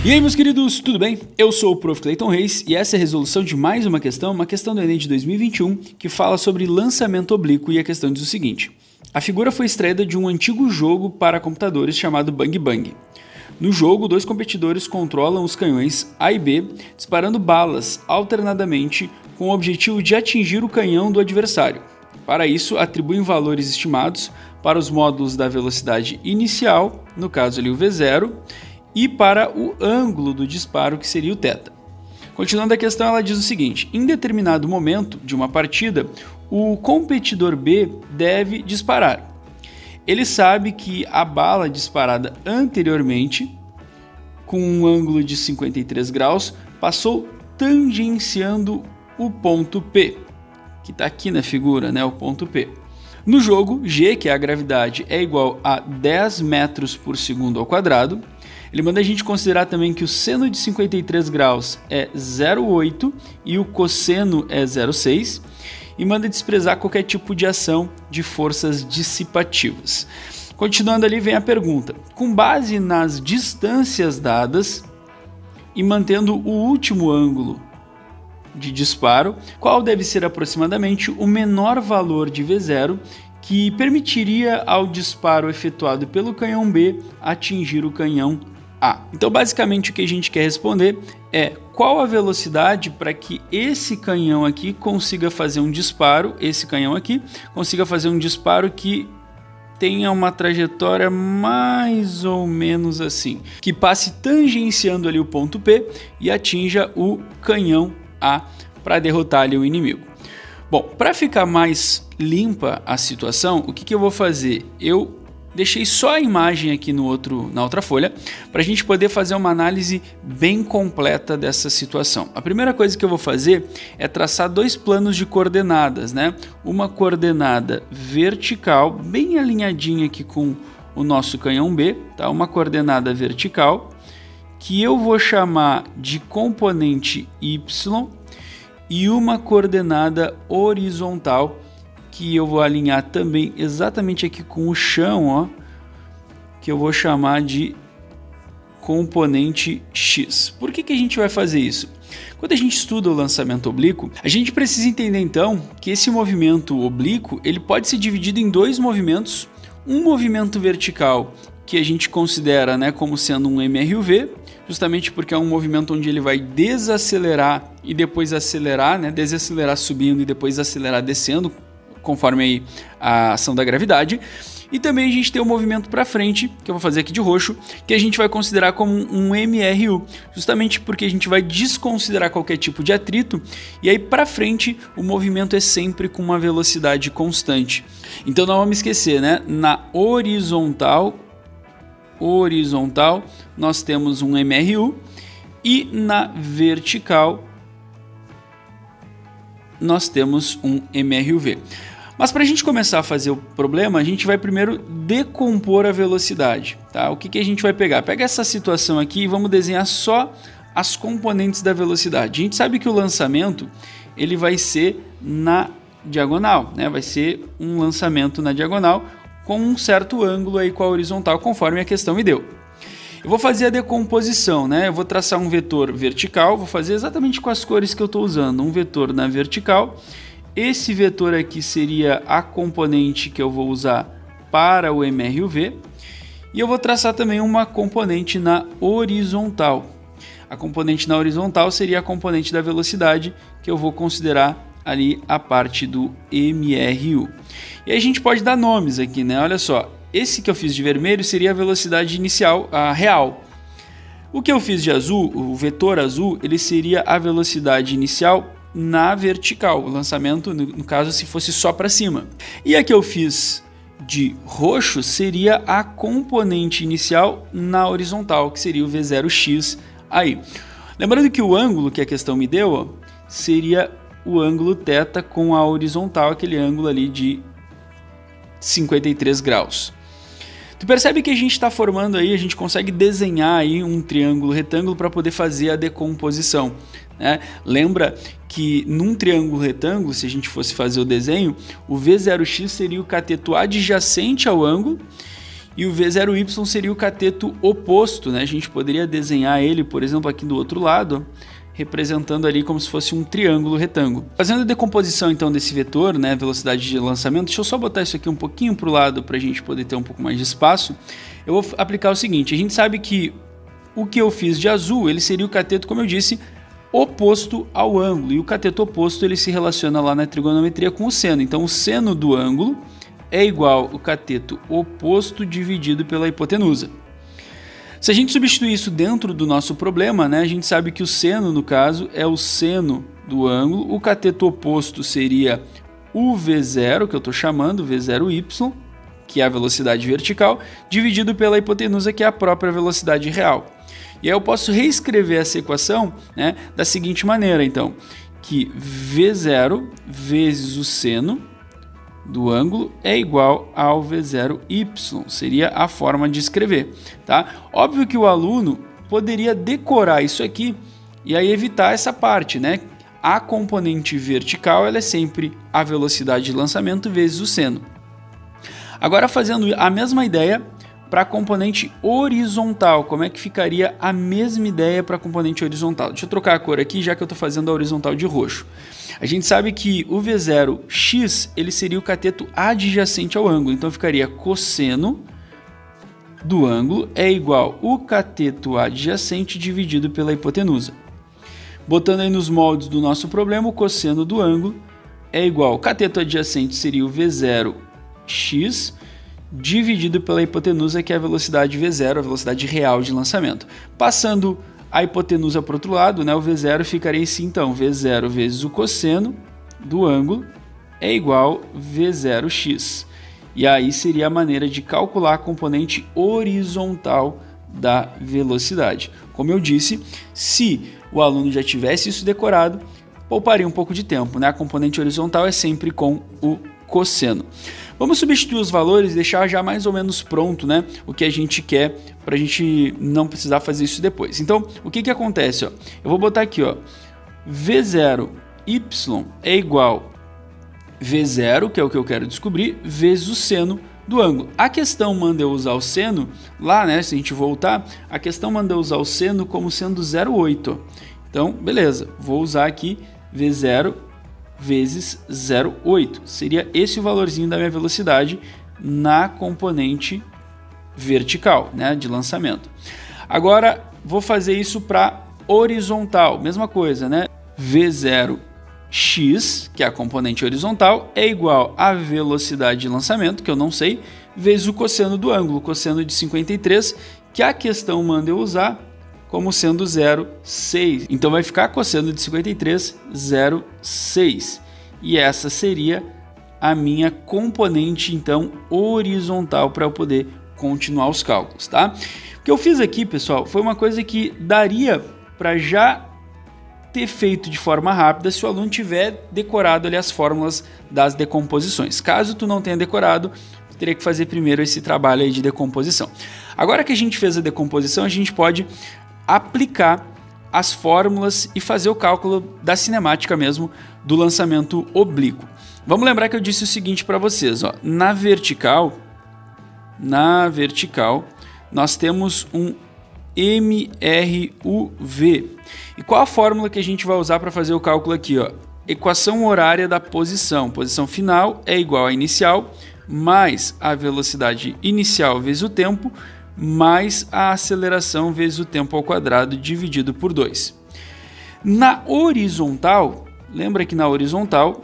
E aí, meus queridos, tudo bem? Eu sou o Prof. Clayton Reis e essa é a resolução de mais uma questão do Enem de 2021 que fala sobre lançamento oblíquo, e a questão diz o seguinte: a figura foi extraída de um antigo jogo para computadores chamado Bang Bang. No jogo, dois competidores controlam os canhões A e B, disparando balas alternadamente com o objetivo de atingir o canhão do adversário. Para isso, atribuem valores estimados para os módulos da velocidade inicial, no caso ali o V0, e para o ângulo do disparo, que seria o θ. Continuando a questão, ela diz o seguinte: em determinado momento de uma partida, o competidor B deve disparar. Ele sabe que a bala disparada anteriormente, com um ângulo de 53 graus, passou tangenciando o ponto P, que está aqui na figura, né, o ponto P. No jogo, G, que é a gravidade, é igual a 10 metros por segundo ao quadrado. Ele manda a gente considerar também que o seno de 53 graus é 0,8 e o cosseno é 0,6, e manda desprezar qualquer tipo de ação de forças dissipativas. Continuando ali, vem a pergunta: com base nas distâncias dadas e mantendo o último ângulo de disparo, qual deve ser aproximadamente o menor valor de V0 que permitiria ao disparo efetuado pelo canhão B atingir o canhão A? Então, basicamente, o que a gente quer responder é qual a velocidade para que esse canhão aqui consiga fazer um disparo, que tenha uma trajetória mais ou menos assim, que passe tangenciando ali o ponto P e atinja o canhão A para derrotar ali o inimigo. Bom, para ficar mais limpa a situação, o que eu vou fazer? Eu deixei só a imagem aqui na outra folha, para a gente poder fazer uma análise bem completa dessa situação. A primeira coisa que eu vou fazer é traçar dois planos de coordenadas, né? Uma coordenada vertical, bem alinhadinha aqui com o nosso canhão B, tá? Uma coordenada vertical, que eu vou chamar de componente Y, e uma coordenada horizontal, que eu vou alinhar também exatamente aqui com o chão, ó, que eu vou chamar de componente X. Por que a gente vai fazer isso? Quando a gente estuda o lançamento oblíquo, a gente precisa entender então que esse movimento oblíquo ele pode ser dividido em dois movimentos. Um movimento vertical, que a gente considera, né, como sendo um MRUV, justamente porque é um movimento onde ele vai desacelerar e depois acelerar, né, desacelerar subindo e depois acelerar descendo, conforme aí a ação da gravidade. E também a gente tem o movimento para frente, que eu vou fazer aqui de roxo, que a gente vai considerar como um MRU, justamente porque a gente vai desconsiderar qualquer tipo de atrito, e aí para frente o movimento é sempre com uma velocidade constante. Então não vamos esquecer, né? Na horizontal nós temos um MRU, e na vertical nós temos um MRUV. Mas para a gente começar a fazer o problema, a gente vai primeiro decompor a velocidade, tá? O que a gente vai pegar? Pega essa situação aqui e vamos desenhar só as componentes da velocidade. A gente sabe que o lançamento ele vai ser na diagonal, né? Vai ser um lançamento na diagonal com um certo ângulo aí com a horizontal, conforme a questão me deu. Eu vou fazer a decomposição, né? Eu vou traçar um vetor vertical, vou fazer exatamente com as cores que eu estou usando, um vetor na vertical. Esse vetor aqui seria a componente que eu vou usar para o MRUV, e eu vou traçar também uma componente na horizontal. A componente na horizontal seria a componente da velocidade, que eu vou considerar ali a parte do MRU. E aí a gente pode dar nomes aqui, né? Olha só, esse que eu fiz de vermelho seria a velocidade inicial, a real. O que eu fiz de azul, o vetor azul, ele seria a velocidade inicial na vertical, o lançamento, no caso, se fosse só para cima. E a que eu fiz de roxo seria a componente inicial na horizontal, que seria o V0x aí. Lembrando que o ângulo que a questão me deu, ó, seria o ângulo θ com a horizontal, aquele ângulo ali de 53 graus. Tu percebe que a gente está formando aí, a gente consegue desenhar aí um triângulo retângulo para poder fazer a decomposição, né? Lembra que num triângulo retângulo, se a gente fosse fazer o desenho, o V0x seria o cateto adjacente ao ângulo, e o V0y seria o cateto oposto, né? A gente poderia desenhar ele, por exemplo, aqui do outro lado, representando ali como se fosse um triângulo retângulo. Fazendo a decomposição então desse vetor, né, velocidade de lançamento, deixa eu só botar isso aqui um pouquinho para o lado para a gente poder ter um pouco mais de espaço. Eu vou aplicar o seguinte, a gente sabe que o que eu fiz de azul, ele seria o cateto, como eu disse, oposto ao ângulo, e o cateto oposto ele se relaciona lá na trigonometria com o seno, então o seno do ângulo é igual ao cateto oposto dividido pela hipotenusa. Se a gente substituir isso dentro do nosso problema, né, a gente sabe que o seno, no caso, é o seno do ângulo, o cateto oposto seria o V0, que eu estou chamando, V0y, que é a velocidade vertical, dividido pela hipotenusa, que é a própria velocidade real. E aí eu posso reescrever essa equação, né, da seguinte maneira, então, que V0 vezes o seno do ângulo é igual ao V0y, seria a forma de escrever, tá? Óbvio que o aluno poderia decorar isso aqui e aí evitar essa parte, né? A componente vertical ela é sempre a velocidade de lançamento vezes o seno. Agora fazendo a mesma ideia para a componente horizontal, como é que ficaria a mesma ideia para a componente horizontal? Deixa eu trocar a cor aqui, já que eu estou fazendo a horizontal de roxo. A gente sabe que o V0x ele seria o cateto adjacente ao ângulo, então ficaria cosseno do ângulo é igual ao cateto adjacente dividido pela hipotenusa. Botando aí nos moldes do nosso problema, o cosseno do ângulo é igual ao cateto adjacente seria o V0x dividido pela hipotenusa, que é a velocidade V0, a velocidade real de lançamento. Passando a hipotenusa para o outro lado, né, o V0 ficaria assim, então, V0 vezes o cosseno do ângulo é igual V0x. E aí seria a maneira de calcular a componente horizontal da velocidade. Como eu disse, se o aluno já tivesse isso decorado, pouparia um pouco de tempo, né? A componente horizontal é sempre com o cosseno. Vamos substituir os valores e deixar já mais ou menos pronto, né, o que a gente quer, para a gente não precisar fazer isso depois. Então, o que acontece? Ó? Eu vou botar aqui, ó, V0y é igual V0, que é o que eu quero descobrir, vezes o seno do ângulo. A questão manda eu usar o seno, lá, né, se a gente voltar, a questão manda eu usar o seno como sendo 0,8. Então, beleza, vou usar aqui V0 vezes 0,8. Seria esse o valorzinho da minha velocidade na componente vertical, né, de lançamento. Agora, vou fazer isso para horizontal. Mesma coisa, né? V0x, que é a componente horizontal, é igual à velocidade de lançamento, que eu não sei, vezes o cosseno do ângulo, cosseno de 53, que a questão manda eu usar como sendo 0,6. Então vai ficar cosseno de 53, 0,6. E essa seria a minha componente, então, horizontal para eu poder continuar os cálculos, tá? O que eu fiz aqui, pessoal, foi uma coisa que daria para já ter feito de forma rápida se o aluno tiver decorado ali as fórmulas das decomposições. Caso tu não tenha decorado, teria que fazer primeiro esse trabalho aí de decomposição. Agora que a gente fez a decomposição, a gente pode aplicar as fórmulas e fazer o cálculo da cinemática mesmo do lançamento oblíquo. Vamos lembrar que eu disse o seguinte para vocês, ó, na vertical nós temos um MRUV. E qual a fórmula que a gente vai usar para fazer o cálculo aqui, ó? Equação horária da posição. Posição final é igual a inicial mais a velocidade inicial vezes o tempo mais a aceleração vezes o tempo ao quadrado dividido por 2. Na horizontal, lembra que na horizontal,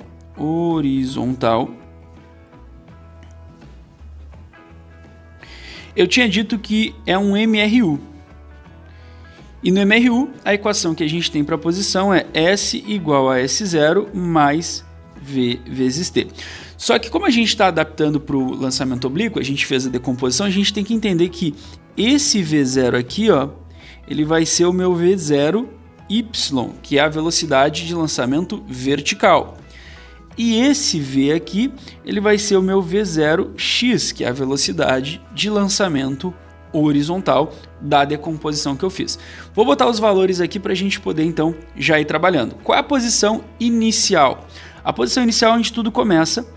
eu tinha dito que é um MRU. E no MRU, a equação que a gente tem para a posição é S igual a S0 mais V vezes T. Só que como a gente está adaptando para o lançamento oblíquo, a gente fez a decomposição, a gente tem que entender que esse V0 aqui, ó, ele vai ser o meu V0y, que é a velocidade de lançamento vertical. E esse V aqui, ele vai ser o meu V0x, que é a velocidade de lançamento horizontal da decomposição que eu fiz. Vou botar os valores aqui para a gente poder então já ir trabalhando. Qual é a posição inicial? A posição inicial é onde tudo começa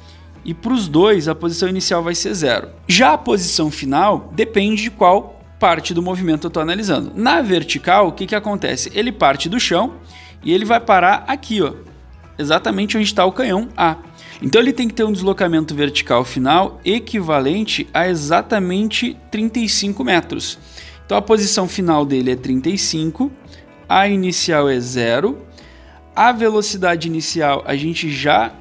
e para os dois a posição inicial vai ser 0. Já a posição final depende de qual parte do movimento eu estou analisando. Na vertical, o que acontece? Ele parte do chão e ele vai parar aqui, ó, exatamente onde está o canhão A. Então ele tem que ter um deslocamento vertical final equivalente a exatamente 35 metros. Então a posição final dele é 35, a inicial é 0, a velocidade inicial a gente já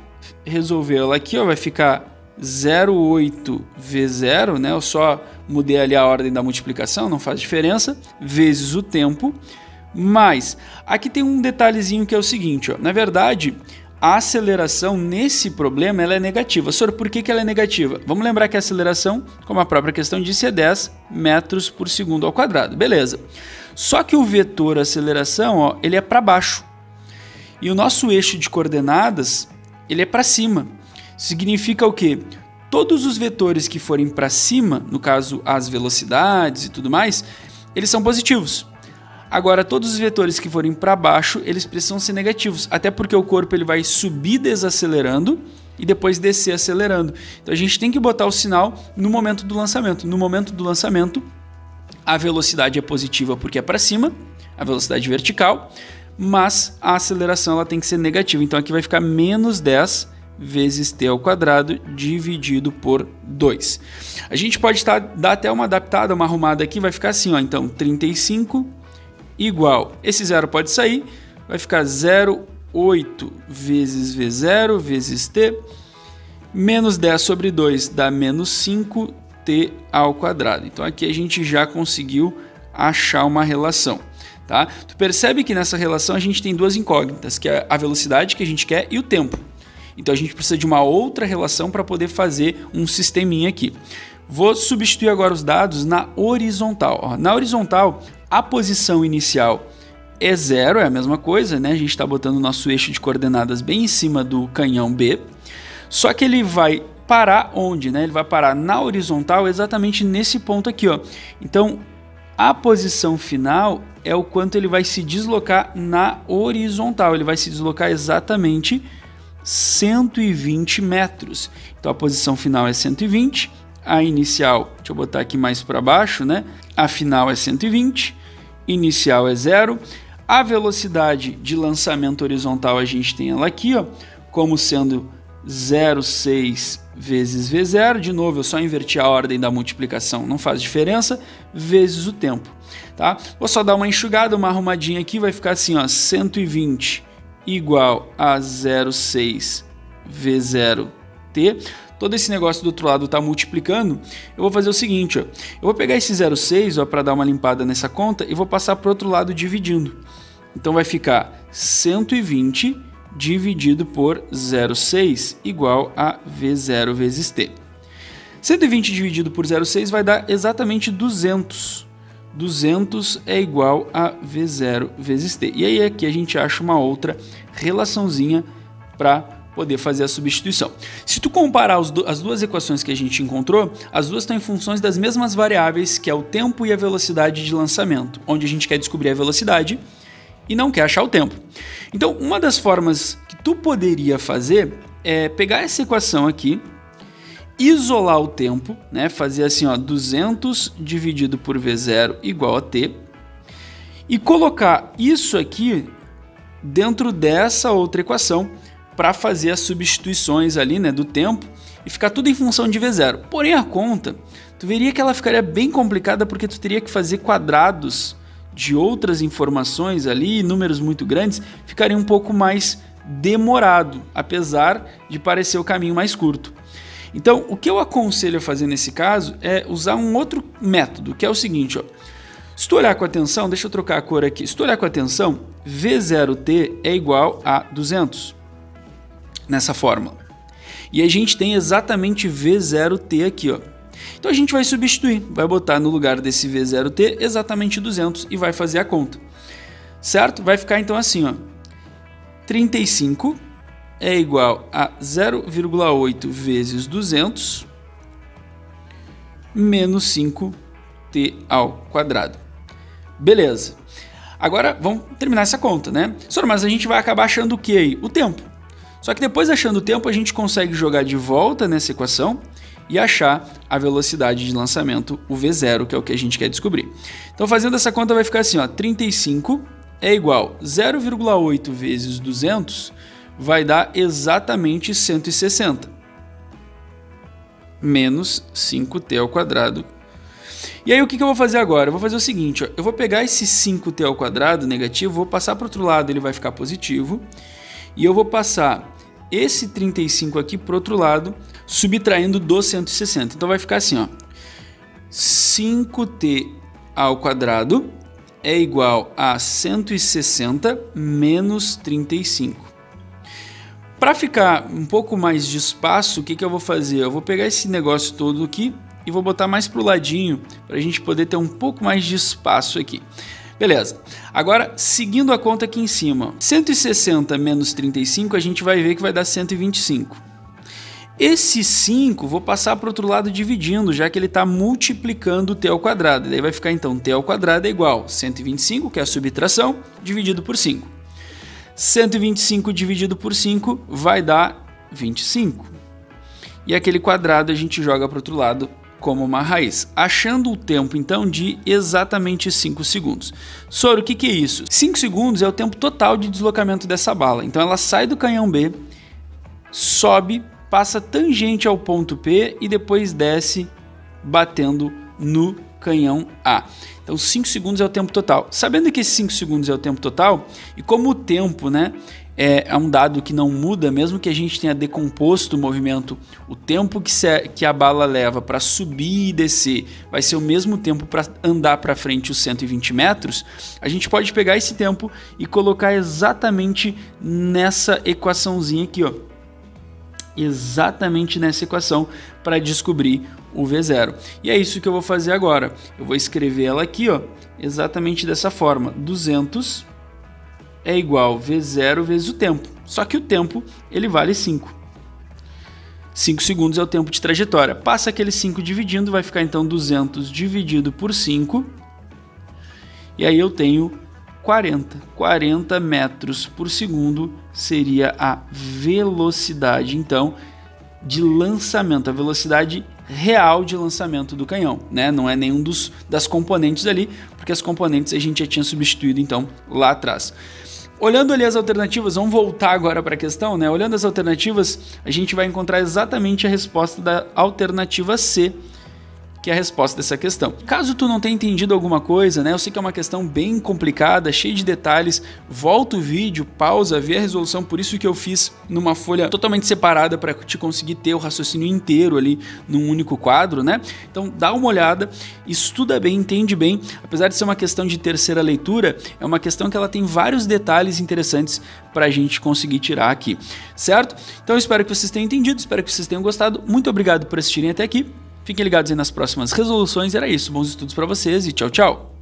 resolveu ela aqui, ó, vai ficar 0,8 V0, né? Eu só mudei ali a ordem da multiplicação, não faz diferença, vezes o tempo, mas aqui tem um detalhezinho que é o seguinte, ó, na verdade, a aceleração nesse problema ela é negativa. Sr. Por que ela é negativa? Vamos lembrar que a aceleração, como a própria questão disse, é 10 metros por segundo ao quadrado, beleza. Só que o vetor aceleração, ó, ele é para baixo, e o nosso eixo de coordenadas ele é para cima. Significa o quê? Todos os vetores que forem para cima, no caso as velocidades e tudo mais, eles são positivos. Agora, todos os vetores que forem para baixo, eles precisam ser negativos, até porque o corpo ele vai subir desacelerando e depois descer acelerando. Então a gente tem que botar o sinal no momento do lançamento. No momento do lançamento, a velocidade é positiva porque é para cima, a velocidade vertical, mas a aceleração ela tem que ser negativa. Então aqui vai ficar menos 10 vezes t ao quadrado dividido por 2. A gente pode dar até uma adaptada, uma arrumada aqui, vai ficar assim, ó, então 35 igual, esse zero pode sair, vai ficar 0,8 vezes V0 vezes t, menos 10 sobre 2 dá menos 5t ao quadrado. Então aqui a gente já conseguiu achar uma relação. Tá? Tu percebe que nessa relação a gente tem duas incógnitas, que é a velocidade que a gente quer e o tempo. Então a gente precisa de uma outra relação para poder fazer um sisteminha aqui. Vou substituir agora os dados na horizontal. Ó, na horizontal, a posição inicial é 0, é a mesma coisa, né? A gente está botando o nosso eixo de coordenadas bem em cima do canhão B. Só que ele vai parar onde? Né? Ele vai parar na horizontal exatamente nesse ponto aqui. Ó. Então a posição final é o quanto ele vai se deslocar na horizontal. Ele vai se deslocar exatamente 120 metros. Então a posição final é 120, a inicial, deixa eu botar aqui mais para baixo, né? A final é 120, inicial é 0. A velocidade de lançamento horizontal a gente tem ela aqui, ó, como sendo 0,6 vezes V0, de novo eu só inverti a ordem da multiplicação, não faz diferença, vezes o tempo. Tá? Vou só dar uma enxugada, uma arrumadinha aqui, vai ficar assim, ó, 120 igual a 0,6 V0t. Todo esse negócio do outro lado está multiplicando. Eu vou fazer o seguinte, ó, eu vou pegar esse 0,6 para dar uma limpada nessa conta e vou passar para o outro lado dividindo. Então vai ficar 120 dividido por 0,6 igual a V0 vezes t. 120 dividido por 0,6 vai dar exatamente 200. 200 é igual a V0 vezes t. E aí aqui a gente acha uma outra relaçãozinha para poder fazer a substituição. Se tu comparar as duas equações que a gente encontrou, as duas estão em funções das mesmas variáveis, que é o tempo e a velocidade de lançamento, onde a gente quer descobrir a velocidade e não quer achar o tempo. Então, uma das formas que tu poderia fazer é pegar essa equação aqui, isolar o tempo, né? Fazer assim, ó, 200 dividido por V0 igual a t, e colocar isso aqui dentro dessa outra equação para fazer as substituições ali, né, do tempo, e ficar tudo em função de V0. Porém, a conta, tu veria que ela ficaria bem complicada porque tu teria que fazer quadrados de outras informações ali, números muito grandes, ficaria um pouco mais demorado, apesar de parecer o caminho mais curto. Então, o que eu aconselho a fazer nesse caso é usar um outro método, que é o seguinte, ó. Se tu olhar com atenção, deixa eu trocar a cor aqui, se tu olhar com atenção, V0t é igual a 200, nessa fórmula. E a gente tem exatamente V0t aqui, ó. Então a gente vai substituir, vai botar no lugar desse V0t exatamente 200 e vai fazer a conta. Certo? Vai ficar então assim, ó. 35 é igual a 0,8 vezes 200 menos 5t ao quadrado. Beleza. Agora vamos terminar essa conta, né? Só, mas a gente vai acabar achando o que aí? O tempo. Só que depois, achando o tempo, a gente consegue jogar de volta nessa equação e achar a velocidade de lançamento, o V0, que é o que a gente quer descobrir. Então, fazendo essa conta, vai ficar assim, ó, 35 é igual a 0,8 vezes 200, vai dar exatamente 160. Menos 5t ao quadrado. E aí, o que eu vou fazer agora? Eu vou fazer o seguinte, ó, eu vou pegar esse 5t ao quadrado negativo, vou passar para o outro lado, ele vai ficar positivo, e eu vou passar esse 35 aqui para o outro lado, subtraindo do 160. Então vai ficar assim, ó, 5t ao quadrado é igual a 160 menos 35. Para ficar um pouco mais de espaço, o que eu vou fazer? Eu vou pegar esse negócio todo aqui e vou botar mais para o ladinho, para a gente poder ter um pouco mais de espaço aqui. Beleza, agora seguindo a conta aqui em cima, 160 menos 35 a gente vai ver que vai dar 125. Esse 5 vou passar para o outro lado dividindo, já que ele está multiplicando o t ao quadrado. Daí vai ficar então t ao quadrado é igual a 125, que é a subtração, dividido por 5. 125 dividido por 5 vai dar 25. E aquele quadrado a gente joga para o outro lado como uma raiz, achando o tempo então de exatamente 5 segundos. Soro, o que é isso? 5 segundos é o tempo total de deslocamento dessa bala. Então ela sai do canhão B, sobe, passa tangente ao ponto P e depois desce batendo no canhão A. Então 5 segundos é o tempo total. Sabendo que esses 5 segundos é o tempo total, e como o tempo, né, é um dado que não muda, mesmo que a gente tenha decomposto o movimento, o tempo que a bala leva para subir e descer vai ser o mesmo tempo para andar para frente os 120 metros, a gente pode pegar esse tempo e colocar exatamente nessa equaçãozinha aqui, ó. Exatamente nessa equação para descobrir o V0. E é isso que eu vou fazer agora. Eu vou escrever ela aqui, ó, exatamente dessa forma. 200 é igual a V0 vezes o tempo. Só que o tempo, ele vale 5. 5 segundos é o tempo de trajetória. Passa aquele 5 dividindo, vai ficar então 200 dividido por 5. E aí eu tenho 40 metros por segundo seria a velocidade, então, de lançamento, a velocidade real de lançamento do canhão, né? Não é nenhum das componentes ali, porque as componentes a gente já tinha substituído, então, lá atrás. Olhando ali as alternativas, vamos voltar agora para a questão, né? Olhando as alternativas, a gente vai encontrar exatamente a resposta da alternativa C, que é a resposta dessa questão. Caso tu não tenha entendido alguma coisa, né? Eu sei que é uma questão bem complicada, cheia de detalhes, volta o vídeo, pausa, vê a resolução, por isso que eu fiz numa folha totalmente separada para te conseguir ter o raciocínio inteiro ali num único quadro, né? Então dá uma olhada, estuda bem, entende bem, apesar de ser uma questão de terceira leitura, é uma questão que ela tem vários detalhes interessantes para a gente conseguir tirar aqui, certo? Então eu espero que vocês tenham entendido, espero que vocês tenham gostado, muito obrigado por assistirem até aqui. Fiquem ligados aí nas próximas resoluções. Era isso. Bons estudos para vocês e tchau, tchau!